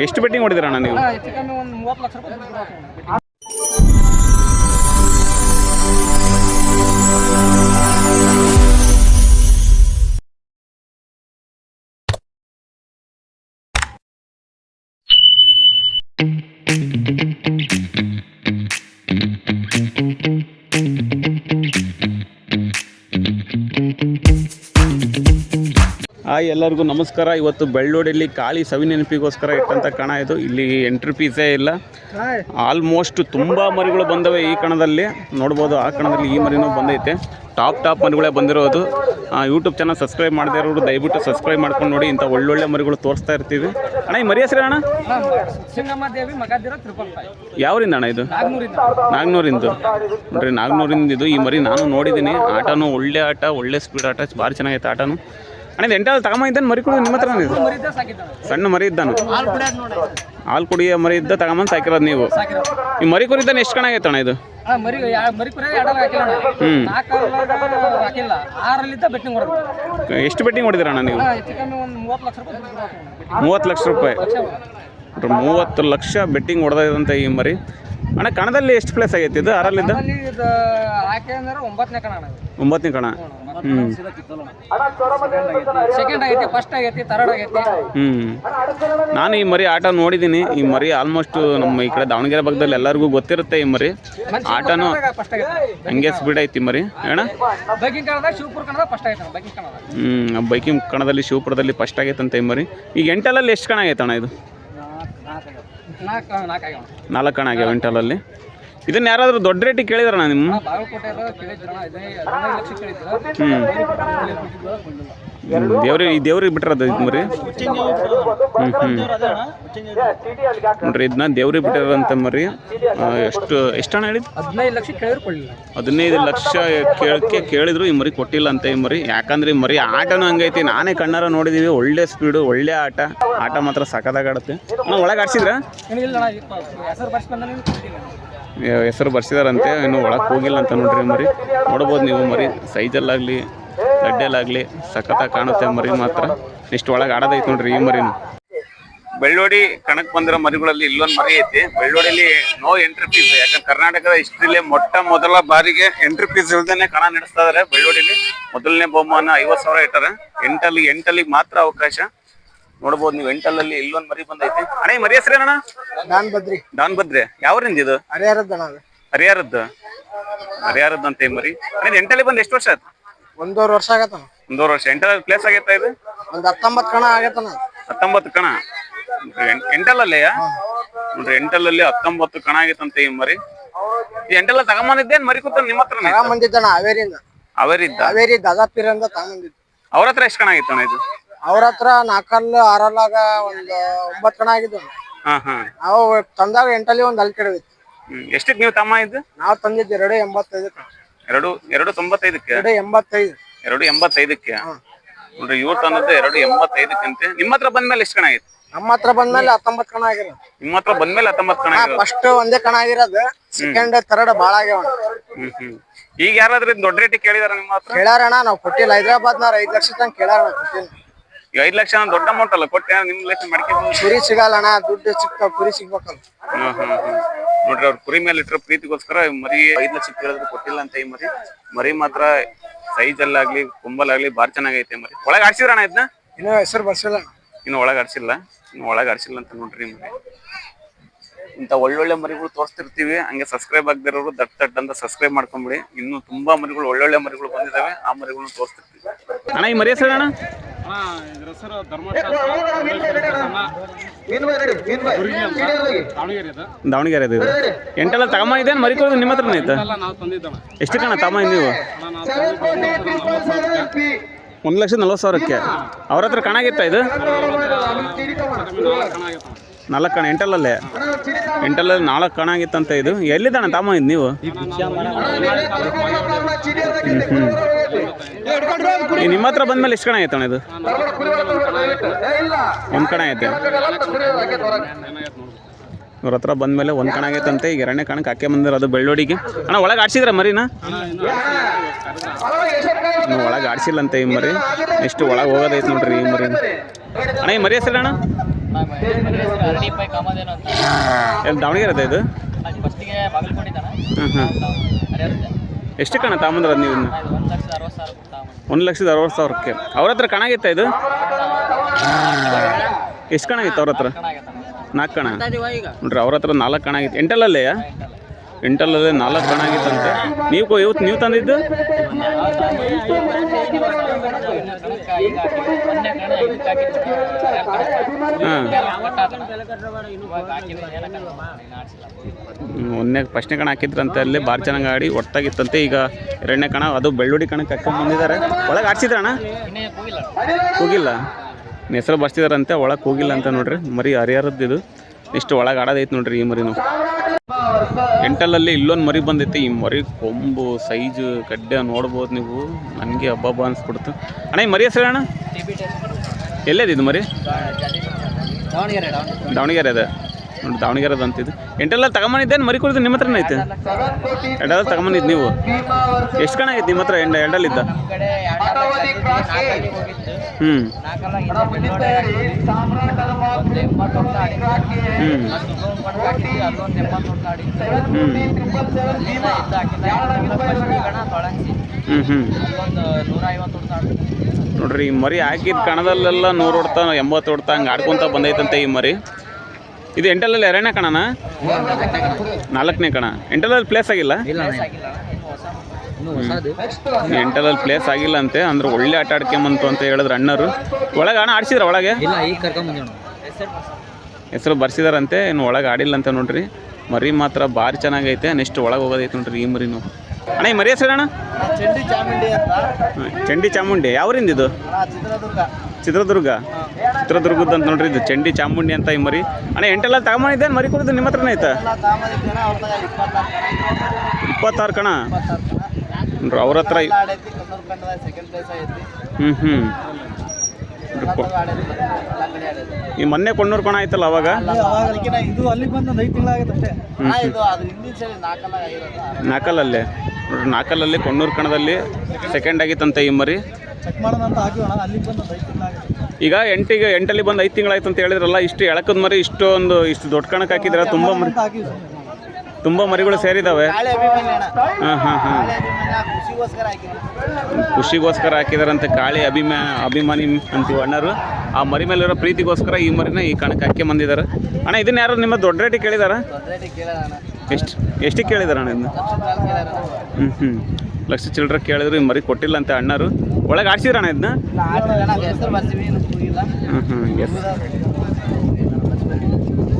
ಎಷ್ಟು ಬೆಟ್ಟಿಂಗ್ ಹೊಡಿದಿರ ಅಣ್ಣ ನೀವು? ಹೆಚ್ಚು ಕಮ್ಮಿ ಒಂದು 30 ಲಕ್ಷ ರೂಪಾಯಿ. ಹಾಯ್ ಎಲ್ಲರಿಗೂ ನಮಸ್ಕಾರ. ಇವತ್ತು ಬೆಳ್ಳೋಡಿಯಲ್ಲಿ ಕಾಳಿ ಸವಿ ನೆನಪಿಗೋಸ್ಕರ ಇಟ್ಟಂಥ ಕಣ ಇದು. ಇಲ್ಲಿ ಎಂಟ್ರಿ ಫೀಸೇ ಇಲ್ಲ. ಆಲ್ಮೋಸ್ಟ್ ತುಂಬ ಮರಿಗಳು ಬಂದವೆ ಈ ಕಣದಲ್ಲಿ. ನೋಡ್ಬೋದು ಆ ಕಣದಲ್ಲಿ ಈ ಮರಿನೂ ಬಂದೈತೆ. ಟಾಪ್ ಮರಿಗಳೇ ಬಂದಿರೋದು. ಯೂಟ್ಯೂಬ್ ಚಾನಲ್ ಸಬ್ಸ್ಕ್ರೈಬ್ ಮಾಡದೇ ಇರೋರು ದಯವಿಟ್ಟು ಸಬ್ಸ್ಕ್ರೈಬ್ ಮಾಡ್ಕೊಂಡು ನೋಡಿ. ಇಂಥ ಒಳ್ಳೊಳ್ಳೆ ಮರಿಗಳು ತೋರಿಸ್ತಾ ಇರ್ತೀವಿ. ಅಣ್ಣ ಈ ಮರಿ ಹೆಸರು ಅಣ್ಣ? ಯಾವರಿಂದ ಅಣ್ಣ ಇದು? ನಾಗ್ನೂರಿಂದು. ನೋಡ್ರಿ ನಾಗ್ನೂರಿಂದ ಇದು. ಈ ಮರಿ ನಾನು ನೋಡಿದ್ದೀನಿ. ಆಟನೂ ಒಳ್ಳೆ ಆಟ, ಒಳ್ಳೆ ಸ್ಪೀಡ್ ಆಟ, ಭಾರಿ ಚೆನ್ನಾಗೈತೆ ಆಟನೂ. ಅಣ್ಣ ಇದು ಎಂಟಲ್ಲಿ ತಗೊಂಬಂದಿದ್ದಾನೆ ಮರಿ ಕೂಡ ನಿಮ್ಮ ಹತ್ರ? ಇದು ಸಣ್ಣ ಮರಿ ಇದ್ದಾನು, ಹಾಲು ಕುಡಿಯೋ ಮರಿ ಇದ್ದ ತಗೊಂಬಂದು ಸಾಕಿರೋದು ನೀವು. ಈ ಮರಿ ಕುರಿದ್ದಾನೆ ಎಷ್ಟು ಕಣ ಆಗೈತೆ ಅಣ್ಣ ಇದು? ಎಷ್ಟು ಬೆಟ್ಟಿಂಗ್ ಹೊಡಿದಿರ ಅಣ್ಣ ನೀವು? 30 ಲಕ್ಷ ರೂಪಾಯಿ. 30 ಲಕ್ಷ ಬೆಟ್ಟಿಂಗ್ ಹೊಡೆದಂತ ಈ ಮರಿ. ಅಣ್ಣ ಕಣದಲ್ಲಿ ಎಷ್ಟು ಪ್ಲೇಸ್ ಆಗೈತಿ ಇದು? 6ರಲ್ಲಿದ್ದ 9ನೇ ಕಣ. 9ನೇ ಕಣ. ನಾನು ಈ ಮರಿ ಆಟ ನೋಡಿದ್ದೀನಿ. ಈ ಮರಿ ಆಲ್ಮೋಸ್ಟ್ ನಮ್ಮ ಈ ಕಡೆ ದಾವಣಗೆರೆ ಭಾಗದಲ್ಲಿ ಎಲ್ಲರಿಗೂ ಗೊತ್ತಿರುತ್ತೆ. ಈ ಮರಿ ಆಟನೂ ಹಂಗೆ ಸ್ಪೀಡ್ ಐತಿ ಈ ಮರಿ ಅಣ್ಣ. ಬೈಕಿಂಗ್ ಕಣದಲ್ಲಿ ಶಿವಪುರದಲ್ಲಿ ಫಸ್ಟ್ ಆಗೈತಂತ ಈ ಮರಿ. ಈಗ ಎಂಟಲಲ್ಲಿ ಎಷ್ಟು ಕಣ ಆಗೈತೆ ಅಣ್ಣ ಇದು? 4 ಕಣ ಆಗ್ಯಾವ ಎಂಟಲಲ್ಲಿ. ಇದನ್ನ ಯಾರಾದರೂ ದೊಡ್ಡ ರೇಟಿಗೆ ಕೇಳಿದಾರಣ್ಣ ನಿಮ್ಮ? ದೇವ್ರಿಗೆ ಬಿಟ್ಟಿರೋದು ಇದು ಮರಿ. ನೋಡ್ರಿ ಇದನ್ನ ದೇವ್ರಿಗೆ ಬಿಟ್ಟಿರೋಂಥ ಮರಿ. ಎಷ್ಟು ಹಣ ಹೇಳಿದ್ದು? 15 ಲಕ್ಷ ಕೇಳಿದ್ರು. ಈ ಮರಿ ಕೊಟ್ಟಿಲ್ಲ ಅಂತ ಈ ಮರಿ. ಯಾಕಂದ್ರೆ ಈ ಮರಿ ಆಟನೂ ಹಂಗೈತಿ. ನಾನೇ ಕಣ್ಣಾರ ನೋಡಿದೀವಿ. ಒಳ್ಳೆ ಸ್ಪೀಡು, ಒಳ್ಳೆ ಆಟ ಮಾತ್ರ ಸಖತ್ತಾಗಾಡುತ್ತೆ. ಒಳಗೆ ಆಡ್ಸಿದ್ರ? ಹೆಸರು ಬರ್ಸಿದಾರಂತೆ, ಇನ್ನು ಒಳಗೆ ಹೋಗಿಲ್ಲ ಅಂತ ನೋಡ್ರಿ ಮರಿ. ನೋಡ್ಬೋದು ನೀವು ಮರಿ ಸೈಜಲ್ಲಾಗಲಿ ಗಡ್ಡೆಲ್ಲಾಗಲಿ ಸಖತ್ತಾಗಿ ಕಾಣುತ್ತೆ ಮರಿ ಮಾತ್ರ. ಇಷ್ಟು ಒಳಗೆ ಆಡೋದೈತೆ ನೋಡ್ರಿ ಈ ಮರಿನು. ಬೆಳ್ಳೋಡಿ ಕಣಕ್ಕೆ ಬಂದಿರೋ ಮರಿಗಳಲ್ಲಿ ಇಲ್ಲೊಂದು ಮರಿ ಐತಿ. ಬೆಳ್ಳೋಡಿಯಲ್ಲಿ ನೋ ಎಂಟ್ರಿ ಫೀಸ್. ಯಾಕಂದ್ರೆ ಕರ್ನಾಟಕದ ಹಿಸ್ಟ್ರಿಲಿ ಮೊದಲ ಬಾರಿಗೆ ಎಂಟ್ರಿ ಫೀಸ್ ಇಲ್ದೇನೆ ಕಣ ನಡೆಸ್ತಾ ಇದಾರೆ. ಬೆಳ್ಳೋಡಿಲಿ ಮೊದಲನೇ ಬಹುಮಾನ 50,000 ಇಟ್ಟಾರೆ. ಎಂಟಲ್ಲಿಗೆ ಮಾತ್ರ ಅವಕಾಶ. ನೋಡ್ಬೋದು ನೀವು ಎಂಟಲ್ಲಲ್ಲಿ ಇಲ್ಲೊಂದು ಮರಿ ಬಂದೈತಿ. ಅಣ್ಣ ಈ ಮರಿ ಹೆಸರೇನಣ್ಣ? ಡಾನ್ ಬದ್ರಿ. ಯಾವ್ರಿಂದ ಇದು? ಹರಿಹರದ್ದು ಅಂತ ಈ ಮರಿ. ಅಣ್ಣ ಎಂಟಲ್ಲಿ ಬಂದು ಎಷ್ಟು ವರ್ಷ ಆಯ್ತು? 1.5 ವರ್ಷ ಆಗತ್ತ. 1.5 ವರ್ಷ. ಎಂಟಲ್ಲಿ ಪ್ಲೇಸ್ ಆಗೈತಾ ಇದು? ಒಂದು 19 ಕಣ ಆಗೈತನ. 19 ಕಣ ಎಂಟಲ್ಲೇ ನೋಡ್ರಿ. ಎಂಟಲ್ಲಲ್ಲಿ 19 ಕಣ ಆಗೈತಂತ ಈ ಮರಿ. ಈ ಎಂಟೆಲ್ಲ ತಗೊಂಬಂದಿದ್ದೇನ್ ಮರಿ ಕೂತ ನಿಮ್ಮ ಹತ್ರ? ತಗೊಂಬಂದಿದ್ದಣ ಹಾವೇರಿ ದಾದಾಪೀರಿಂದ ತಗೊಂಬಂದಿದ್ದು. ಅವ್ರ ಹತ್ರ ಎಷ್ಟು ಕಣ ಆಗಿತ್ತಣ್ಣ ಇದು? ಅವ್ರ ಹತ್ರ 4 6 ಒಂದು 9 ಕಣ ಆಗಿದ್ದು. ನಾವು ತಂದಾಗ 8ಅಲ್ಲಿ ಒಂದು ಅಲ್ಲಿ ಕೆಡವಿತ್ತು. ಎಷ್ಟಕ್ಕೆ ನೀವು ತಮ್ಮ ಇದ್ದು? ನಾವು ತಂದಿದ್ದು 2.85. 2.85ಕ್ಕೆ? 2.85ಕ್ಕೆ ನೋಡ್ರಿ. ಇವ್ರು ತಂದದ್ದು 2.85 ನಿಮ್ಮ ಹತ್ರ ಬಂದ್ಮೇಲೆ ಎಷ್ಟು ಕಣ ಆಗಿತ್ತು? ನಮ್ಮ ಹತ್ರ ಬಂದ್ಮೇಲೆ 19 ಕಣ ಆಗಿರೋದು. ನಿಮ್ಮ ಹತ್ರ ಬಂದ್ಮೇಲೆ 19 ಕಣ? ಫಸ್ಟ್ ಒಂದೇ ಕಣ ಆಗಿರೋದು. ಸೆಕೆಂಡ್ ಥರ್ಡ್ ಭಾಳ ಆಗ್ಯಾವ. ಈಗ ಯಾರಾದ್ರೂ ದೊಡ್ಡ ರೇಟಿಗೆ ಕೇಳಿದಾರ ನಿಮ್ಮ ಹತ್ರ? ಕೇಳಾರಣ, ನಾವು ಕೊಟ್ಟಿಲ್ಲ. ಹೈದರಾಬಾದ್ನವ್ರು 5 ಲಕ್ಷ ತನಕ ಕೇಳಾರ, ಕೊಟ್ಟಿಲ್ಲ. 5 ಲಕ್ಷ ದೊಡ್ಡ ಅಮೌಂಟ್ ಅಲ್ಲ. ಕೊಟ್ಟೆ ನಿಮ್ ಲಕ್ಷ ಮಾಡ್ಕೊಂಡು ಕುರಿ ಸಿಗಲ್ಲಣ್ಣ. ದುಡ್ಡು ಸಿಗ್ತಾವ, ಕುರಿ ಸಿಗ್ಬೇಕಲ್ಲ. ನೋಡ್ರಿ ಅವ್ರ ಕುರಿ ಮೇಲೆ ಇಟ್ಟಿರೋ ಪ್ರೀತಿಗೋಸ್ಕರ ಮರಿ 5 ಲಕ್ಷ ಕೇಳಿದ್ರು ಕೊಟ್ಟಿಲ್ಲ ಅಂತ ಈ ಮರಿ ಮಾತ್ರ ಸೈಜ್ ಅಲ್ಲಾಗ್ಲಿ ಕೊಂಬಲಾಗ್ಲಿ ಬಾರಿ ಚೆನ್ನಾಗೈತೆ ಮರಿ. ಒಳಗೆ ಆಡ್ಸಿದ್ರಣ ಇದನ್ನ? ಇನ್ನೂ ಹೆಸರು ಬರ್ಸಿಲ್ಲ. ಇನ್ನು ಒಳಗೆ ಆಡ್ಸಿಲ್ಲ ಅಂತ ನೋಡ್ರಿ ಮರಿ. ಇಂಥ ಒಳ್ಳೊಳ್ಳೆ ಮರಿಗಳು ತೋರಿಸ್ತಿರ್ತೀವಿ. ಹಂಗೆ ಸಬ್ಸ್ಕ್ರೈಬ್ ಆಗದಿರೋರು ದಟ್ ಅಂತ ಸಬ್ಸ್ಕ್ರೈಬ್ ಮಾಡ್ಕೊಂಬಿಡಿ. ಇನ್ನು ತುಂಬಾ ಮರಿಗಳು ಒಳ್ಳೊಳ್ಳೆ ಮರಿಗಳು ಬಂದಿದ್ದಾವೆ. ಆ ಮರಿಗಳನ್ನ ತೋರಿಸ್ತಿರ್ತೀವಿ. ಅಣ್ಣ ಈ ಮರಿ ಹೆಸರು ಅಣ್ಣ? ದಾವಣಗೆರೆ ಅದು. ಎಂಟೆಲ್ಲ ತಗೊಂಬಂದಿದ್ದೇನು ಮರಿ ಕೊಡೋದು ನಿಮ್ಮ ಹತ್ರನೇ ಐತೆ? ಎಷ್ಟು ಕಣ ತಗೊಂಬಂದು ನೀವು? 1,40,000ಕ್ಕೆ. ಅವ್ರ ಹತ್ರ ಕಣ ಆಗಿತ್ತಾ ಇದು? 4 ಕಣ ಎಂಟಲ್ಲೇ. ಎಂಟಲ್ಲಲ್ಲಿ 4 ಕಣ ಆಗಿತ್ತಂತ ಇದು. ಎಲ್ಲಿದ್ದಾನ ತಗೊಂಬಂದಿದ್ದು ನೀವು? ನಿಮ್ಮ ಹತ್ರ ಬಂದ್ಮೇಲೆ ಎಷ್ಟು ಕಣ ಆಯ್ತಣ್ಣ ಇದು? 1 ಕಣ ಐತೆ. ಇವ್ರ ಹತ್ರ ಬಂದ್ಮೇಲೆ 1 ಕಣ ಆಗೈತಂತೆ. ಈಗ 2ನೇ ಕಣಕ್ಕೆ ಹಾಕಿ ಬಂದಿರೋದು ಬೆಳ್ಳೋಡಿಗೆ. ಅಣ್ಣ ಒಳಗೆ ಆಡ್ಸಿದ್ರ ಮರಿನ? ಒಳಗೆ ಆಡ್ಸಿಲ್ಲ ಅಂತ ಈ ಮರಿ. ಎಷ್ಟು ಒಳಗೆ ಹೋಗೋದೈತೆ ನೋಡ್ರಿ ಈ ಮರಿ. ಅಣ್ಣ ಈ ಮರಿ ಹೆಸರು ಅಣ್ಣ ಎಲ್ಲಿ ದಾವಣಗೆರೆ ಇದೆ ಇದು? ಹಾಂ ಎಷ್ಟು ಕಣ ತಾಮಂದ್ರ ನೀವು ಇನ್ನು? 1,60,000 ಅವ್ರ ಹತ್ರ ಕಣಾಗಿತ್ತ ಇದು? ಎಷ್ಟು ಕಣ ಆಗಿತ್ತು ಅವ್ರ ಹತ್ರ? 4 ಕಣ ನೋಡ್ರಿ, ಅವ್ರ ಹತ್ರ 4 ಕಣ ಆಗಿತ್ತು. ಎಂಟಲ್ಲೇ 4 ಕಣ ಆಗಿತ್ತಂತೆ. ನೀವು ತಂದಿದ್ದು? ಹಾಂ, ಫಸ್ಟ್ನೇ ಕಣ ಹಾಕಿದ್ರಂತೆ, ಅಲ್ಲಿ ಭಾರಿ ಚೆನ್ನಾಗಿ ಆಡಿ ಒಟ್ಟಾಗಿತ್ತಂತೆ. ಈಗ 2ನೇ ಕಣ, ಅದು ಬೆಳ್ಳುಳ್ಳಿ ಕಣಕ್ಕೆ ಹಾಕೊಂಡು ಬಂದಿದ್ದಾರೆ. ಒಳಗೆ ಆಡ್ಸಿದ್ರಣ್ಣ? ಹೋಗಿಲ್ಲ, ಹೆಸರು ಬರ್ಸಿದಾರಂತೆ, ಒಳಗೆ ಹೋಗಿಲ್ಲ ಅಂತ ನೋಡ್ರಿ. ಮರಿ ಹರಿಹರದ್ದು ಇದು. ಇಷ್ಟು ಒಳಗೆ ಆಡೋದೈತೆ ನೋಡ್ರಿ ಈ ಮರಿನು. ಎಂಟಲಲ್ಲಿ ಇಲ್ಲೊಂದು ಮರಿ ಬಂದೈತಿ. ಈ ಮರಿ ಕೊಂಬು ಸೈಜು ಗಡ್ಡೆ ನೋಡ್ಬೋದು ನೀವು. ನನಗೆ ಹಬ್ಬ ಅನ್ಸ್ಬಿಡ್ತು. ಅಣ್ಣ ಈ ಮರಿ ಹೆಸರು ಅಣ್ಣ? ಎಲ್ಲೇದಿದು ಮರಿ? ದಾವಣಗೆರೆ ಅದ ನೋಡಿ, ದಾವಣಗೆರೆ ಅದು ಅಂತಿದ್ದು. ಎಂಟೆಲ್ಲ ತಗೊಂಬಂದಿದ್ದೇನು ಮರಿ ಕುರಿದು ನಿಮ್ಮ ಹತ್ರನೇ ಐತೆ? ಎರಡಲ್ಲ ತಗೊಂಬಂದಿದ್ದು ನೀವು? ಎಷ್ಟು ಕಣ ಐತೆ ನಿಮ್ಮ ಹತ್ರ ಎರಡಲ್ಲಿದ್ದ? ಹ್ಞೂ ನೋಡ್ರಿ, ಈ ಮರಿ ಹಾಕಿದ ಕಣದಲ್ಲೆಲ್ಲ 100 ಹೊಡ್ತಾ 80 ಹೊಡ್ತಾ ಹಂಗೆ ಆಡ್ಕೊತ ಬಂದೈತಂತೆ ಈ ಮರಿ. ಇದು ಎಂಟಲಲ್ಲಿ 2ನೇ ಕಣನಾ? 4ನೇ ಕಣ. ಎಂಟಲಲ್ಲಿ ಪ್ಲೇಸ್ ಆಗಿಲ್ಲ? ಎಂಟಲಲ್ಲಿ ಪ್ಲೇಸ್ ಆಗಿಲ್ಲ ಅಂತೆ. ಅಂದ್ರೆ ಒಳ್ಳೆ ಆಟ ಆಡ್ಕೊಂಬಂತು ಅಂತ ಹೇಳಿದ್ರು ಅಣ್ಣರು. ಒಳಗೆ ಅಣ್ಣ ಆಡ್ಸಿದ್ರ? ಒಳಗೆ ಹೆಸರು ಬರ್ಸಿದಾರಂತೆ, ಇನ್ನು ಒಳಗೆ ಆಡಿಲ್ಲ ಅಂತ ನೋಡ್ರಿ. ಮರಿ ಮಾತ್ರ ಭಾರಿ ಚೆನ್ನಾಗೈತೆ. ನೆಕ್ಸ್ಟ್ ಒಳಗೆ ಹೋಗೋದೈತೆ ನೋಡ್ರಿ ಈ ಮರಿನು. ಅಣ್ಣ ಈ ಮರಿ ಹೆಸರು ಅಣ್ಣ? ಚಂಡಿ ಚಾಮುಂಡಿ. ಯಾವ್ರಿಂದ ಇದು? ಚಿತ್ರದುರ್ಗದ ಅಂತ ನೋಡ್ರಿ. ಇದು ಚಂಡಿ ಚಾಮುಂಡಿ ಅಂತ ಈ ಮರಿ. ಅಣ್ಣ ಎಂಟೆಲ್ಲ ತಗೊಂಬಂದಿದ್ದೇನು ಮರಿ ಕುರಿದು ನಿಮ್ಮ ಹತ್ರನೇ ಐತೆ? 26 ಕಣ ನೋಡ್ರಿ ಅವ್ರ ಹತ್ರ. ಈ ಮೊನ್ನೆ ಕೊಣ್ಣೂರು ಕಣ ಆಯ್ತಲ್ಲ ಅವಾಗ? ನಾಲ್ಕಲ್ಲೇ ನೋಡ್ರಿ, ನಾಲ್ಕಲ್ಲಲ್ಲಿ ಕೊಣ್ಣೂರು ಕಣದಲ್ಲಿ ಸೆಕೆಂಡ್ ಆಗಿತ್ತಂತೆ ಈ ಮರಿ. ಈಗ ಎಂಟಲ್ಲಿ ಬಂದು 5 ತಿಂಗಳಾಯ್ತು ಅಂತ ಹೇಳಿದ್ರಲ್ಲ. ಇಷ್ಟು ಎಳಕದ ಮರಿ ಇಷ್ಟು ದೊಡ್ಡ ಕಣಕ್ಕೆ ಹಾಕಿದ್ರೆ ತುಂಬ ಮರಿಗಳು ಸೇರಿದಾವೆ. ಹಾಂ ಖುಷಿಗೋಸ್ಕರ ಹಾಕಿದಾರಂತೆ. ಕಾಳಿ ಅಭಿಮಾನಿ ಅಂತೀವಿ ಅಣ್ಣರು. ಆ ಮರಿ ಮೇಲಿರೋ ಪ್ರೀತಿಗೋಸ್ಕರ ಈ ಮರಿನ ಈ ಕಣಕ್ಕೆ ಹಾಕಿ ಬಂದಿದ್ದಾರೆ. ಅಣ್ಣ ಇದನ್ನ ಯಾರು ನಿಮ್ಮ ದೊಡ್ಡ ರೇಟಿಗೆ ಕೇಳಿದಾರ? ಎಷ್ಟಿಗೆ ಕೇಳಿದಾರ ಅಣ್ಣ ಇದನ್ನ? ಲಕ್ಷ ಚಿಲ್ಲರೆ ಕೇಳಿದ್ರು. ಈ ಮರಿ ಕೊಟ್ಟಿಲ್ಲ ಅಂತ ಅಣ್ಣರು. ಒಳಗೆ ಆಡ್ಸಿದ್ರ ಅಣ್ಣ ಇದನ್ನ?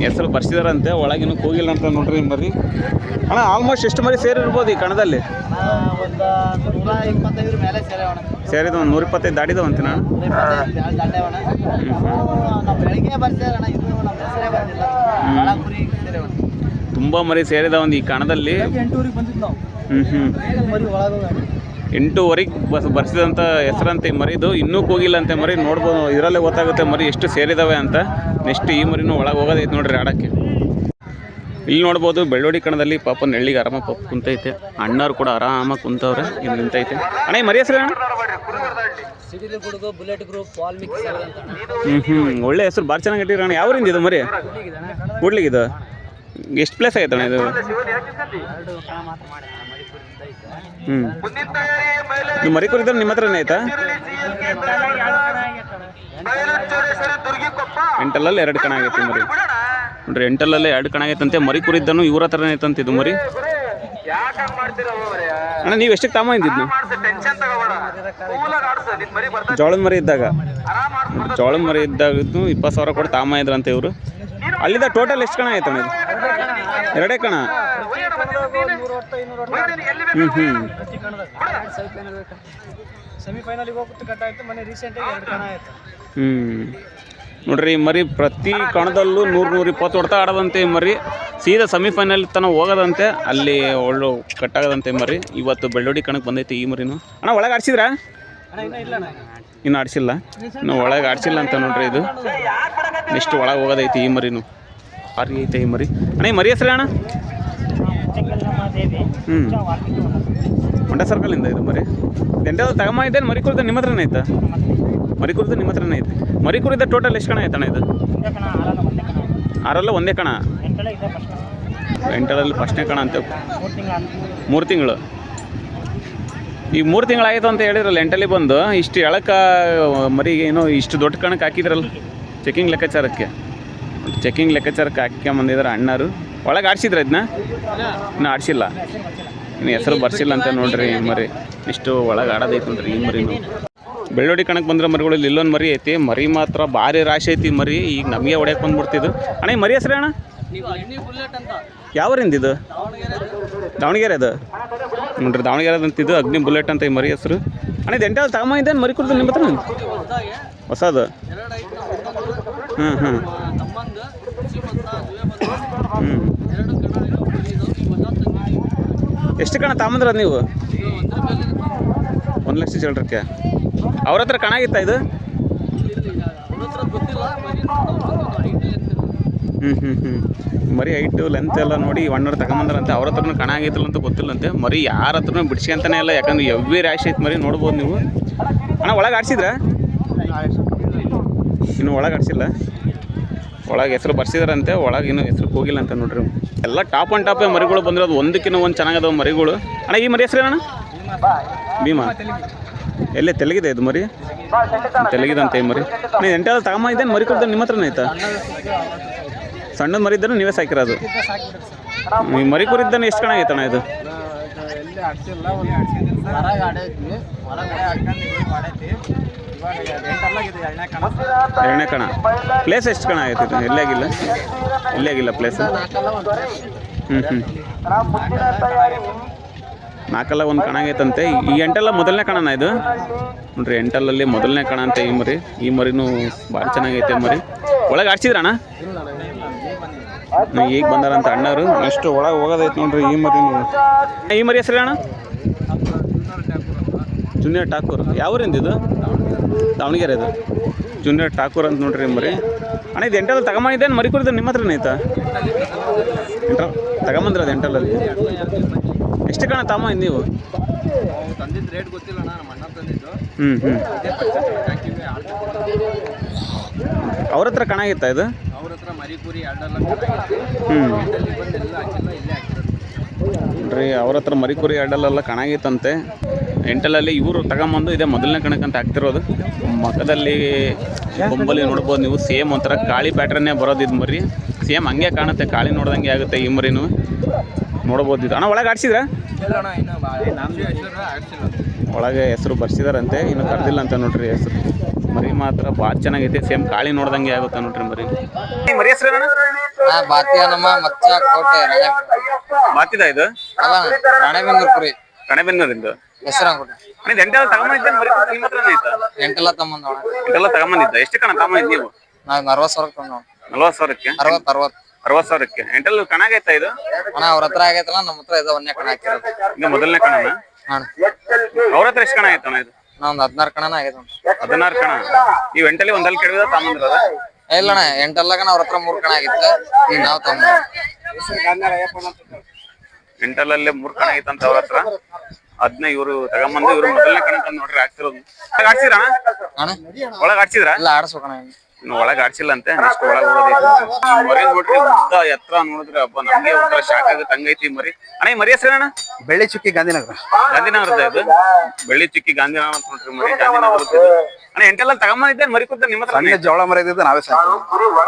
ಹೆಸರು ಬರ್ಸಿದಾರಂತೆ, ಒಳಗಿನ್ನೂ ಹೋಗಿಲ್ಲ ಅಂತ ನೋಡ್ರಿ ಈ ಮರಿ. ಅಣ್ಣ ಆಲ್ಮೋಸ್ಟ್ ಎಷ್ಟು ಮರಿ ಸೇರಿರ್ಬೋದು ಈ ಕಣದಲ್ಲಿ? ಸೇರಿದ ಒಂದು 125 ದಾಟಿದವಂತೆ ನಾನು. ತುಂಬ ಮರಿ ಸೇರಿದ ಒಂದು ಈ ಕಣದಲ್ಲಿ. 8ವರೆಗೆ ಬರ್ಸಿದಂಥ ಹೆಸರಂತೆ ಈ ಮರಿದು. ಇನ್ನೂ ಹೋಗಿಲ್ಲ ಅಂತೆ ಮರಿ. ನೋಡ್ಬೋದು, ಇದರಲ್ಲೇ ಗೊತ್ತಾಗುತ್ತೆ ಮರಿ ಎಷ್ಟು ಸೇರಿದಾವೆ ಅಂತ. ನೆಕ್ಸ್ಟ್ ಈ ಮರಿನೂ ಒಳಗೆ ಹೋಗೋದೈತೆ ನೋಡ್ರಿ ಆಡೋಕ್ಕೆ. ಇಲ್ಲಿ ನೋಡ್ಬೋದು ಬೆಳ್ಳೋಡಿ ಕಣದಲ್ಲಿ ಪಾಪ ನೆಳ್ಳಿಗೆ ಆರಾಮಾಗಿ ಪಪ್ಪ ಕುಂತೈತೆ. ಅಣ್ಣವ್ರು ಕೂಡ ಆರಾಮಾಗಿ ಕುಂತವ್ರೆ. ಇಲ್ಲಿ ನಿಂತೈತೆ. ಅಣ್ಣ ಈ ಮರಿ ಹೆಸರು ಅಣ್ಣ? ಒಳ್ಳೆ ಹೆಸರು, ಭಾರಿ ಚೆನ್ನಾಗಿ ಇಟ್ಟಿರ ಅಣ್ಣ. ಯಾವ್ರಿಂದ ಇದು ಮರಿ? ಕೂಡ್ಲಿಗಿದು ಎಷ್ಟು ಪ್ಲೇಸ್ ಆಗೈತೆ ಅಣ್ಣ ಇದು? ನೀವು ಮರಿ ಕುರಿದ್ರೆ ನಿಮ್ಮ ಹತ್ರನೇ ಆಯ್ತಾ? ಎಂಟಲ್ಲಲ್ಲಿ 2 ಕಣ ಆಗೈತೆ ಮರಿ ನೋಡ್ರಿ. ಎಂಟಲ್ಲಲ್ಲಿ 2 ಕಣ ಆಗೈತಂತೆ. ಮರಿ ಕುರಿದ್ದನು ಇವ್ರ ಹತ್ರನೇ ಐತಂತೆ ಇದು ಮರಿ. ಅಣ್ಣ ನೀವು ಎಷ್ಟಕ್ಕೆ ತಗೊಂಬಂದಿದ್ದು? ಜೋಳದ ಮರಿ ಇದ್ದಾಗ 20,000 ಕೊಟ್ಟು ತಗೊಂಬಂದಿದ್ರಂತೆ ಇವರು. ಅಲ್ಲಿದ್ದ ಟೋಟಲ್ ಎಷ್ಟು ಕಣ ಆಯ್ತು ಅಣ್ಣ ಇದು? 2 ಕಣ. ನೋಡ್ರಿ ಈ ಮರಿ ಪ್ರತಿ ಕಣದಲ್ಲೂ 100-120 ಹೊಡ್ತಾ ಆಡೋದಂತೆ ಈ ಮರಿ. ಸೀದಾ ಸೆಮಿಫೈನಲ್ ತನಕ ಹೋಗೋದಂತೆ. ಅಲ್ಲಿ ಒಳ್ಳೆ ಕಟ್ಟಾಗದಂತೆ ಮರಿ. ಇವತ್ತು ಬೆಳ್ಳೋಡಿ ಕಣಕ್ಕೆ ಬಂದೈತೆ ಈ ಮರಿನು. ಅಣ್ಣ ಒಳಗೆ ಆಡ್ಸಿದ್ರಾ? ಇನ್ನು ಆಡ್ಸಿಲ್ಲ. ಇನ್ನು ಒಳಗೆ ಆಡ್ಸಿಲ್ಲ ಅಂತ ನೋಡ್ರಿ ಇದು. ನೆಕ್ಸ್ಟ್ ಒಳಗೆ ಹೋಗೋದೈತಿ ಈ ಮರಿನು. ಭಾರಿ ಐತೆ ಈ ಮರಿ. ಅಣ್ಣ ಈ ಮರಿ ಹೆಸರು ಅಣ್ಣ? ಹೊಂಡ ಸರ್ಕಲಿಂದ ಇದು ಮರಿ. ಎಂಟಾದ್ರು ತಗೊಂಬಂದಿದ್ದೇನು ಮರಿ ಕುರಿತ ನಿಮ್ಮ ಹತ್ರನೇ ಆಯ್ತಾ? ಮರಿ ಕುರಿದು ನಿಮ್ಮ ಹತ್ರನೇ ಐತಿ. ಮರಿ ಕುರಿದ ಟೋಟಲ್ ಎಷ್ಟು ಕಣ ಆಯ್ತಣ್ಣ ಇದು? 6 ಒಂದೇ ಕಣ. ಎಂಟರಲ್ಲಿ ಫಸ್ಟ್ನೇ ಕಣ ಅಂತ. 3 ತಿಂಗಳು. ಈಗ 3 ತಿಂಗಳಾಯಿತು ಅಂತ ಹೇಳಿದ್ರಲ್ಲ ಎಂಟಲ್ಲಿ ಬಂದು ಇಷ್ಟು ಎಳಕ್ಕೆ ಮರಿಗೆ ಏನೋ ಇಷ್ಟು ದೊಡ್ಡ ಕಣಕ್ಕೆ ಹಾಕಿದ್ರಲ್ಲ ಚೆಕಿಂಗ್ ಲೆಕ್ಕಾಚಾರಕ್ಕೆ ಹಾಕ್ಕೊಂಬಂದಿದ್ದಾರೆ ಅಣ್ಣರು. ಒಳಗೆ ಆಡಿಸಿದ್ರೆ ಇದನ್ನ ಇನ್ನೂ ಆಡಿಸಿಲ್ಲ, ಇನ್ನು ಹೆಸರು ಬರ್ಸಿಲ್ಲ ಅಂತ ನೋಡ್ರಿ. ಮರಿ ಇಷ್ಟು ಒಳಗೆ ಆಡೋದೈತೆ ನೋಡ್ರಿ ಈ ಮರಿನು. ಬೆಳ್ಳೋಡಿ ಕಣಕ್ಕೆ ಬಂದ್ರೆ ಮರಿಗಳಲ್ಲಿ ಇಲ್ಲೊಂದು ಮರಿ ಐತಿ. ಮರಿ ಮಾತ್ರ ಭಾರಿ ರಾಶಿ ಐತಿ ಮರಿ. ಈಗ ನಮಗೆ ಹೊಡ್ಯಕ್ಕೆ ಬಂದ್ಬಿಡ್ತಿದ್ದು. ಅಣ್ಣ ಈ ಮರಿ ಹೆಸರು ಅಣ್ಣ ಯಾವರಿಂದ ಇದು? ದಾವಣಗೆರೆ ಅದು ನೋಡ್ರಿ, ದಾವಣಗೆರೆ ಅಂತಿದ್ದು ಅಗ್ನಿ ಬುಲೆಟ್ ಅಂತ ಈ ಮರಿ ಹೆಸರು. ಅಣ್ಣ ಇದು ಎಂಟಲ್ಲಿ ತಗೊಂಬಂದಿದ್ದೇನು ಮರಿ ಕುರಿದು ನಿಮ್ಮ ಹತ್ರ? ಹೊಸದು. ಹ್ಞೂ ಎಷ್ಟು ಕಣ ತಗೊಂಬಂದ್ರ ನೀವು? 1 ಲಕ್ಷ ಚಿಲ್ಲರಕ್ಕೆ. ಅವ್ರ ಹತ್ರ ಕಣ ಆಗಿತ್ತಾ ಇದು? ಮರಿ ಹೈಟು ಲೆಂತ್ ಎಲ್ಲ ನೋಡಿ ಒಣ್ಣವ್ರು ತಗೊಂಬಂದ್ರಂತೆ. ಅವ್ರ ಹತ್ರನೂ ಕಣ ಆಗಿತ್ತಲ್ಲ ಅಂತ ಗೊತ್ತಿಲ್ಲಂತೆ. ಮರಿ ಯಾರ ಹತ್ರನೂ ಬಿಡ್ಸ್ಕೊಂತಾನೆ ಇಲ್ಲ, ಯಾಕಂದ್ರೆ ಎವ್ವಿ ರ್ಯಾಶ್ ಐತೆ ಮರಿ. ನೋಡ್ಬೋದು ನೀವು. ಅಣ್ಣ ಒಳಗೆ ಆಡಿಸಿದ್ರ? ಇನ್ನು ಒಳಗೆ ಆಡಿಸಿಲ್ಲ. ಒಳಗೆ ಹೆಸರು ಬರ್ಸಿದಾರಂತೆ, ಒಳಗೆ ಇನ್ನೂ ಹೆಸರು ಹೋಗಿಲ್ಲ ಅಂತ ನೋಡ್ರಿ. ಎಲ್ಲ ಟಾಪ್ ಆ್ಯಂಡ್ ಟಾಪೇ ಮರಿಗಳು ಬಂದಿರೋದು, ಒಂದಕ್ಕಿಂತ ಒಂದು ಚೆನ್ನಾಗದವ ಮರಿಗಳು. ಅಣ್ಣ ಈ ಮರಿ ಹೆಸರು ಅಣ್ಣ? ಭೀಮಾ. ಎಲ್ಲೇ ತೆಲಗಿದೆ ಇದು ಮರಿ? ತೆಲಗಿದಂತೆ ಈ ಮರಿ. ನೀವು ಎಂಟೆಲ್ಲ ತಗೊಂಬಂದಿದ್ದೇನೆ ಮರಿ ಕೊಡ್ತಾರೆ ನಿಮ್ಮ ಹತ್ರನೇ ಆಯ್ತಾ? ಸಣ್ಣದ ಮರಿ ಇದ್ದರೆ ನೀವೇ ಸಾಕಿರೋದು. ಈ ಮರಿ ಕುರಿದ್ದಾನೆ ಎಷ್ಟು ಕಣ ಆಗೈತಣ್ಣ ಇದು? ಎರಡನೇ ಕಣ. ಪ್ಲೇಸ್ ಎಷ್ಟು ಕಣ ಆಗೈತೆ ಇದು? ಎಲ್ಲೇ ಆಗಿಲ್ಲ ಪ್ಲೇಸ್. 4 ಒಂದು ಕಣ ಆಗೈತಂತೆ. ಈ ಎಂಟೆಲ್ಲ ಮೊದಲನೇ ಕಣನ ಇದು ನೋಡ್ರಿ. ಎಂಟಲ್ಲಲ್ಲಿ ಮೊದಲನೇ ಕಣ ಅಂತ ಈ ಮರಿನೂ ಭಾಳ ಚೆನ್ನಾಗೈತೆ ಮರಿ. ಒಳಗೆ ಆಡ್ಸಿದ್ರಣ್ಣ? ಈಗ ಬಂದಾರಂತ ಅಣ್ಣವರು. ಎಷ್ಟು ಒಳಗೆ ಹೋಗೋದೈತೆ ನೋಡ್ರಿ ಈ ಮರಿನೂ. ಈ ಮರಿ ಹೆಸರು ಅಣ್ಣ? ಜೂನಿಯರ್ ಠಾಕೂರ್. ಯಾವೂರಿಂದ ಇದು? ದಾವಣಗೆರೆ ಇದು. ಜೂನಿಯರ್ ಠಾಕೂರ್ ಅಂತ ನೋಡ್ರಿ ಮರಿ. ಅಣ್ಣ ಇದು ಎಂಟಲ್ಲಿ ತಗೊಂಬಂದಿದ್ದೇನು ಮರಿ ಕುರಿದು ನಿಮ್ಮ ಹತ್ರನೇ ಆಯ್ತಾ? ತಗೊಂಬಂದ್ರದು ಎಂಟಲ್ಲಲ್ಲಿ. ಎಷ್ಟು ಕಣ ತಗೊಂಬಂದು ನೀವು? ಅವ್ರ ಹತ್ರ ಕಣ ಆಗಿತ್ತಾ ಇದು? ನೋಡ್ರಿ ಅವ್ರ ಹತ್ರ ಮರಿ ಕುರಿ ಎರಡಲ್ಲೆಲ್ಲ ಕಣ ಆಗಿತ್ತಂತೆ. ಎಂಟಲಲ್ಲಿ ಇವರು ತಗೊಂಬಂದು ಇದೇ ಮೊದಲನೇ ಕಣಕ್ಕಂತ ಹಾಕ್ತಿರೋದು. ಮಖದಲ್ಲಿ ಬೊಂಬಲಿ ನೋಡ್ಬೋದು ನೀವು. ಸೇಮ್ ಒಂಥರ ಕಾಳಿ ಪ್ಯಾಟ್ರನ್ನೇ ಬರೋದು ಇದು ಮರಿ. ಸೇಮ್ ಹಂಗೆ ಕಾಣುತ್ತೆ, ಕಾಳಿ ನೋಡ್ದಂಗೆ ಆಗುತ್ತೆ ಈ ಮರಿನೂ. ನೋಡ್ಬೋದು ಇದು. ಅಣ್ಣ ಒಳಗೆ ಆಡ್ಸಿದ್ರ? ಒಳಗೆ ಹೆಸರು ಬರ್ಸಿದಾರಂತೆ, ಇನ್ನು ಕರೆದಿಲ್ಲ ಅಂತ ನೋಡ್ರಿ ಹೆಸರು. ಮರಿ ಮಾತ್ರ ಭಾಳ ಚೆನ್ನಾಗೈತೆ, ಸೇಮ್ ಕಾಳಿ ನೋಡ್ದಂಗೆ ಆಗುತ್ತೆ ನೋಡ್ರಿ ಮರಿ. ಮರಿ ಹೆಸರು ಮಾತಿದ ಇದು? ರಾಣೆಬೆನ್ನೂರಿಂದ ಎಂಟೆಲ್ಲ ತಗೊಂಬಂದಿದ್ದ ಮರಿ ನಿಮ್ಮ ಹತ್ರನೇ ಆಯ್ತಾ? ಎಂಟೆಲ್ಲ ತಗೊಂಬಂದಿದ್ದ. ಎಷ್ಟು ಕಣ ತಗೊಂಬಂದಿದ್ದು ನೀವು? 40,000ಕ್ಕೆ. 60,000ಕ್ಕೆ. ಎಂಟೆಲ್ಲ ಕಣ ಆಗೈತಾ ಇದು? ಅವ್ರ ಹತ್ರ ಆಗೈತಲ್ಲ, ನಮ್ಮ ಹತ್ರ ಇದು ಒಂದೇ ಕಣ ಹಾಕಿರೋದು. ಈಗ ಮೊದಲನೇ ಕಣನ? ಅವ್ರ ಹತ್ರ ಎಷ್ಟು ಕಣ ಆಯ್ತಣ್ಣ ಇದು? ನಾವೊಂದು 16 ಕಣನ ಆಗೈತ. 16 ಕಣ. ನೀವು ಎಂಟಲ್ಲಿ ಒಂದಲ್ಲಿ ಕೇಳಿದ ತಗೊಂಬಂದ್ರದ? ಇಲ್ಲಣ್ಣ, ಎಂಟಲ್ಲಾಗ ಅವ್ರ ಹತ್ರ 3 ಕಣ ಆಗಿತ್ತು. ಈಗ ನಾವು ತಗೊಂಡ್ ಎಂಟಲ್ಲೇ 3 ಕಣ ಐತಂತ ಅವ್ರ ಹತ್ರ. ಅದನ್ನ ಇವರು ತಗೊಂಬಂದು ಇವ್ರು ಮೊದಲನೇ ಕಣ ನೋಡ್ರಿ ಆಗ್ತಿರೋದು. ಆಡ್ಸಿದ್ರ? ಒಳಗೆ ಆಡ್ಸಿದ್ರ? ಇಲ್ಲ, ಆಡ್ಸ್ಬೇಕಣ್ಣ. ಇನ್ನು ಒಳಗೆ ಆಡ್ಸಿಲ್ಲ ಅಂತೆ. ನೆಕ್ಸ್ಟ್ ಒಳಗೆ ಹೋಗೋದೈತಿ. ಮರಿ ನೋಡ್ರಿ ಉದ್ದ ಎತ್ತರ ನೋಡಿದ್ರೆ ಹಬ್ಬ ನಮ್ಗೆ ಒಂಥರ ಶಾಕ್ ಆಗುತ್ತೆ, ಹಂಗೈತಿ ಮರಿ. ಅಣ್ಣ ಈ ಮರಿ ಹೆಸರು ಅಣ್ಣ? ಬೆಳ್ಳಿ ಚುಕ್ಕಿ, ಗಾಂಧಿನಗರ. ಗಾಂಧಿನಗರದ ಇದು? ಬೆಳ್ಳಿ ಚುಕ್ಕಿ ಗಾಂಧಿನಗರ ಅಂತ ನೋಡ್ರಿ ಮರಿ. ಗಾಂಧಿನಗರ ಅಣ್ಣ ಎಂಟೆಲ್ಲ ತಗೊಂಬಂದಿದ್ದೆ ಮರಿ ಕುರಿತ ನಿಮ್ಮ ಹತ್ರ? ಜೋಳ ಮರ ಇದ್ದಿದ್ದು ನಾವೇ ಸಾಕು.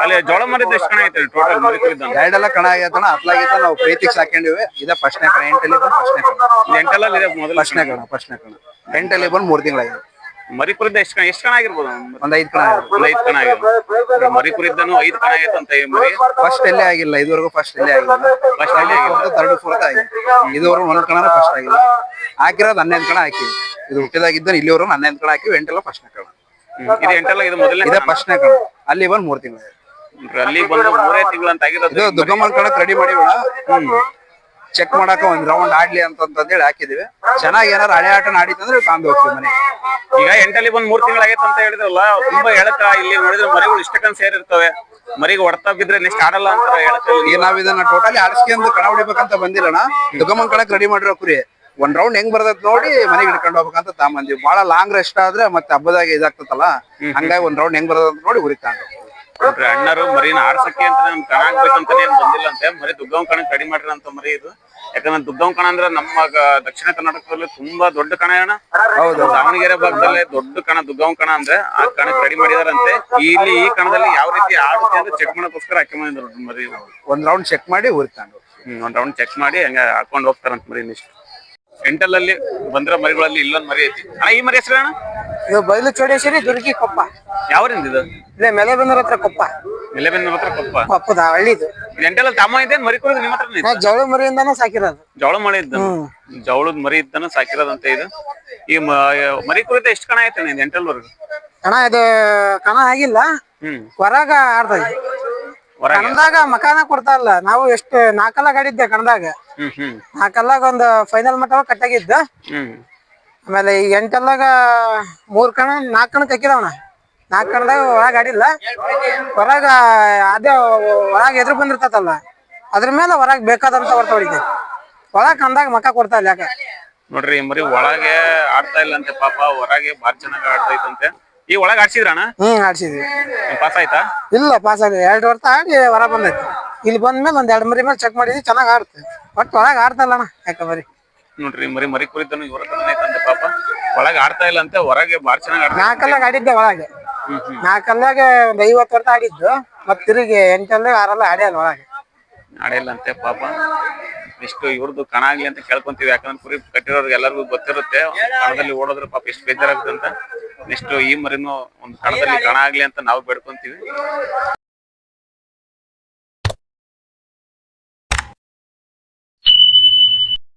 ಅಲ್ಲಿ ಜೋಳ ಮರಿದ್ದು ಎಷ್ಟು ಕಣ ಐತೆ ಟೋಟಲ್ ಮರಿ ಕುರಿತ? ಎರಡೆಲ್ಲ ಕಣ ಆಗೈತಣ. ಹತ್ಲಾಗಿದ್ದ ನಾವು ಪ್ರೀತಿಗೆ ಸಾಕೊಂಡಿವಿ. ಇದೇ ಫಸ್ಟ್ನೇ ಕಣ. ಎಂಟಲ್ಲಿ ಬಂದು ಫಸ್ಟ್ನೇ ಕಣ. ಎಂಟೆಲ್ಲ ಇದೆ ಮೊದಲ ಫಸ್ಟ್ನೇ ಕಣ. ಎಂಟಲ್ಲಿ ಬಂದು 3 ತಿಂಗಳಾಗಿದೆ. ಮರಿ ಕುರಿದ ಎಷ್ಟು ಕಣ ಆಗಿರ್ಬೋದು? ಒಂದ್ 5 ಕಣ. 5 ಕಣ ಆಗಿದೆ. ಮರಿ ಕುರಿದ್ದನು 5 ಕಣ ಆಗೈತಂತ ಈ ಮರಿ. ಫಸ್ಟ್ ಎಲ್ಲೇ ಆಗಿಲ್ಲ ಇದುವರೆಗೂ. ಫಸ್ಟ್ ಎಲ್ಲೇ ಆಗಿಲ್ಲ. ಫಸ್ಟ್ ಎಲ್ಲೇ ಆಗಿಲ್ಲ. 3rd 4th ಆಗಿದೆ. ಇದುವರೆಗೂ 1 ಕಣ ಫಸ್ಟ್ ಆಗಿಲ್ಲ. ಹಾಕಿರೋದು 11 ಕಣ ಹಾಕಿವಿ. ಇದು ಹುಟ್ಟಿದಾಗಿದ್ದ ಇಲ್ಲಿವರೆಗೂ 11 ಕಣ ಹಾಕಿವಿ. ಎಂಟೆಲ್ಲ ಫಸ್ಟ್ನೇ ಕಣ. ಇದು ಎಂಟೆಲ್ಲ ಇದು ಮೊದಲನೇ ಇದೇ ಫಸ್ಟ್ನೇ ಕಣ. ಅಲ್ಲಿ ಬಂದು 3 ತಿಂಗಳು. ಅಲ್ಲಿ ಬಂದು 3 ತಿಂಗಳು ಅಂತ ಆಗಿರೋದು. ಇದು ದುಗ್ಗಮ್ಮನ ಕಣಕ್ ರೆಡಿ ಮಾಡಿ ಚೆಕ್ ಮಾಡಾಕ ಒಂದ್ ರೌಂಡ್ ಆಡ್ಲಿ ಅಂತಂದೇಳಿ ಹಾಕಿದಿವಿ. ಚೆನ್ನಾಗಿ ಏನಾರು ಹಳೆ ಆಟ ಆಡಿತಂದ್ರೆ ಕಾಂದು ಹೋಗ್ತೀವಿ ಮನೆ. ಈಗ ಎಂಟಲ್ಲಿ ಬಂದು 3 ತಿಂಗಳಾಗೈತೆ ಅಂತ ಹೇಳಿದ್ರಲ್ಲ, ತುಂಬಾ ಹೇಳಕ ಇಲ್ಲಿ ನೋಡಿದ್ರೆ ಮರಿಗಳು ಇಷ್ಟಕ್ಕಂತ ಸೇರಿರ್ತವೆ. ಮರಿಗೆ ಹೊಡ್ತಾ ಬಿದ್ರೆ ನೆಕ್ಸ್ಟ್ ಆಡಲ್ಲ ಅಂತ ಹೇಳಕ. ನಾವ್ ಇದನ್ನ ಟೋಟಲಿ ಆಡಿಸ್ಕೊಂಡು ಕಣ ಹೊಡಿಬೇಕಂತ ಬಂದಿಲ್ಲಣ್ಣ. ದುಗ್ಗಮ್ಮನ ಕಣಕ್ ರೆಡಿ ಮಾಡಿರೋ ಕುರಿ ಒಂದ್ ರೌಂಡ್ ಹೆಂಗ್ ಬರ್ತೈತ್ ನೋಡಿ ಮನೆಗೆ ಹಿಡ್ಕೊಂಡು ಹೋಗ್ಬೇಕಂತ ತಾಂಬಂದಿವಿ. ಬಹಳ ಲಾಂಗ್ ರೆಸ್ಟ್ ಆದ್ರೆ ಮತ್ತೆ ಹಬ್ಬದಾಗ ಇದಾಗ್ತತಲ್ಲ, ಹಂಗಾಗಿ ಒಂದ್ ರೌಂಡ್ ಹೆಂಗ್ ಬರ್ತೈತ್ ನೋಡಿ ಉರಿತಾಂಡು. ನೋಡ್ರಿ ಅಣ್ಣರು ಮರಿನ ಆಡ್ಸಕ್ಕೆ ಅಂತ ನಮ್ ಕಣ ಆಗ್ಬೇಕಂತಾನೆ ಏನ್ ಬಂದಿಲ್ಲ ಅಂತೆ, ಮರಿ ದುಗ್ಗವ್ ಕಣ ಕಡಿಮೆ ಮಾಡ್ರಿ ಅಂತ ಮರಿ ಇದು. ಯಾಕಂದ್ರೆ ದುಗ್ಗವ್ ಕಣ ಅಂದ್ರೆ ನಮ್ಮ ದಕ್ಷಿಣ ಕರ್ನಾಟಕದಲ್ಲಿ ತುಂಬಾ ದೊಡ್ಡ ಕಣ ಅಣ್ಣ. ಹೌದು. ದಾವಣಗೆರೆ ಭಾಗದಲ್ಲೇ ದೊಡ್ಡ ಕಣ ದುಗ್ಗವ್ ಕಣ ಅಂದ್ರೆ ಆ ಕಣ ಕಡಿಮೆ ಮಾಡಿದಾರಂತೆ. ಇಲ್ಲಿ ಈ ಕಣದಲ್ಲಿ ಯಾವ ರೀತಿ ಆಡುತ್ತೆ ಅಂತ ಚೆಕ್ ಮಾಡಕ್ಕೋಸ್ಕರ ಹಾಕಿ ಬಂದಿದ್ರು ಮರಿ. ಒಂದ್ ರೌಂಡ್ ಚೆಕ್ ಮಾಡಿ ಉರಿತಾಂಡು. ಒಂದ್ ರೌಂಡ್ ಚೆಕ್ ಮಾಡಿ ಹಂಗ ಹಾಕೊಂಡ್ ಹೋಗ್ತಾರಂತ ಮರಿ. ಇಷ್ಟು ಸೆಂಟಲ್ ಅಲ್ಲಿ ಬಂದಿರೋ ಮರಿಗಳಲ್ಲಿ ಇಲ್ಲೊಂದ್ ಮರಿ ಐತಿ ಅಣ್ಣ. ಈ ಮರಿ ಹೆಸರು ಅಣ್ಣ? ಇದು ಬಯಲು ಚೌಡೇಶ್ವರಿ ದುರ್ಗಿ ಕೊಪ್ಪ. ಯಾವ್ರಿಂದ ಇದು? ಇಲ್ಲೇ ಮೆಲೆಬೆನ್ನೂರ್ ಹತ್ರ ಕೊಪ್ಪ. ಮೆಲೆಬೆನ್ನೂರ್ ಹತ್ರ ಕೊಪ್ಪ. ಕೊಪ್ಪದ ಹಳ್ಳಿದು. ಎಂಟೆಲ್ಲ ತಮ್ಮ ಇದ್ದೇನ್ ಮರಿ ಕೊಡೋದು ನಿಮ್ಮ ಹತ್ರ? ಜವಳ ಮರಿಯಿಂದಾನು ಸಾಕಿರೋದು. ಜವಳ ಮರಿ ಇದ್ದ ಜವಳದ ಮರಿ ಇದ್ದಾನ ಸಾಕಿರೋದಂತ ಇದು. ಈ ಮರಿ ಕುರಿತ ಎಷ್ಟು ಕಣ ಆಯ್ತು ಇದು ಎಂಟಲ್ವರೆಗೂ? ಕಣ ಇದು ಕಣ ಆಗಿಲ್ಲ, ಹೊರಗ ಆಡ್ತದೆ. ಕಣದಾಗ ಮಕಾನ ಕೊಡ್ತಾ ಇಲ್ಲ. ನಾವು ಎಷ್ಟು 4 ಕಲ್ಲ ಗಾಡಿದ್ದೆ ಕಣದಾಗ. 4 ಕಲ್ಲಾಗ ಒಂದು ಫೈನಲ್ ಮಟ್ಟ ಕಟ್ಟಾಗಿದ್ದ. ಆಮೇಲೆ ಈ 8 ಕಲ್ಲಾಗ 3 ಕಣ 4 ಕಣಕ್ ಹಾಕಿದವಣ. 4 ಕಣದಾಗ ಒಳಗ ಆಡಿಲ್ಲ. ಹೊರಗ ಅದೇ ಒಳಗ ಎದುರು ಬಂದಿರ್ತತಲ್ಲ, ಅದ್ರ ಮೇಲೆ ಹೊರಗ್ ಬೇಕಾದಂತ ಹೊರ್ತ ಹೊಡಿತೈತಿ. ಒಳಗ್ ಕಣದಾಗ ಮಕ ಕೊಡ್ತಾ ಇಲ್ಲ. ಯಾಕ ನೋಡ್ರಿ ಮರಿ ಒಳಗೆ ಆಡ್ತಾ ಇಲ್ಲ ಅಂತೆ ಪಾಪ, ಹೊರಗೆ ಬಾರಿ ಚೆನ್ನಾಗಿ ಆಡ್ತಾ ಇತ್ತಂತೆ. ಈ ಒಳಗ ಆಡ್ಸಿದ್ರಣ್ಣ? ಆಡ್ಸಿದ್ವಿ. ಪಾಸ್ ಆಯ್ತಾ? ಇಲ್ಲ, ಪಾಸ್ ಆಗಿ 2 ವರ್ಷ ಆಡಿ ಹೊರ ಬಂದೈತಿ. ಇಲ್ಲಿ ಬಂದ್ಮೇಲೆ ಒಂದ್ 2 ಮರಿ ಮೇಲೆ ಚೆಕ್ ಮಾಡಿದ್ವಿ, ಚೆನ್ನಾಗ್ ಆಡ್ತು. ಒಟ್ಟು ಒಳಗ ಆಡ್ತಾ ಇಲ್ಲ ಅಣ್ಣ. ಯಾಕ ಮರಿ ನೋಡ್ರಿ ಮರಿ ಕುರಿತನು ಇವರ ಐತಂತೆ ಪಾಪ, ಒಳಗ ಆಡ್ತಾ ಇಲ್ಲ ಅಂತೆ, ಹೊರಗೆ ಬಾರಿ ಚೆನ್ನಾಗಿ 4 ಕಲ್ಲಾಗ ಆಡಿದ್ದೆ ಒಳಗೆ. 4 ಕಲ್ಲಾಗ ಒಂದ್ 50 ವರ್ಷ ಆಡಿದ್ದು. ಮತ್ ತಿರುಗಿ 8 ಕಲ್ಲಾಗ 6 ಆಡ್ಯಲ್ಲ ಒಳಗೆ. ಆಡಿಲ್ಲ ಅಂತೆ ಪಾಪ. ಇಷ್ಟು ಇವ್ರದ್ದು ಕಣ ಆಗ್ಲಿ ಅಂತ ಕೇಳ್ಕೊಂತೀವಿ. ಯಾಕಂದ್ರೆ ಕುರಿ ಕಟ್ಟಿರೋರ್ಗೆ ಎಲ್ಲರಿಗೂ ಗೊತ್ತಿರುತ್ತೆ ಕಣದಲ್ಲಿ ಓಡೋದ್ರೆ ಪಾಪ ಎಷ್ಟು ಬೇಜಾರಾಗುತ್ತೆ ಅಂತ. ನೆಕ್ಸ್ಟ್ ಈ ಮರಿನೂ ಒಂದು ಕಣದಲ್ಲಿ ಕಣ ಆಗ್ಲಿ ಅಂತ ನಾವು ಬೇಡ್ಕೊಂತೀವಿ.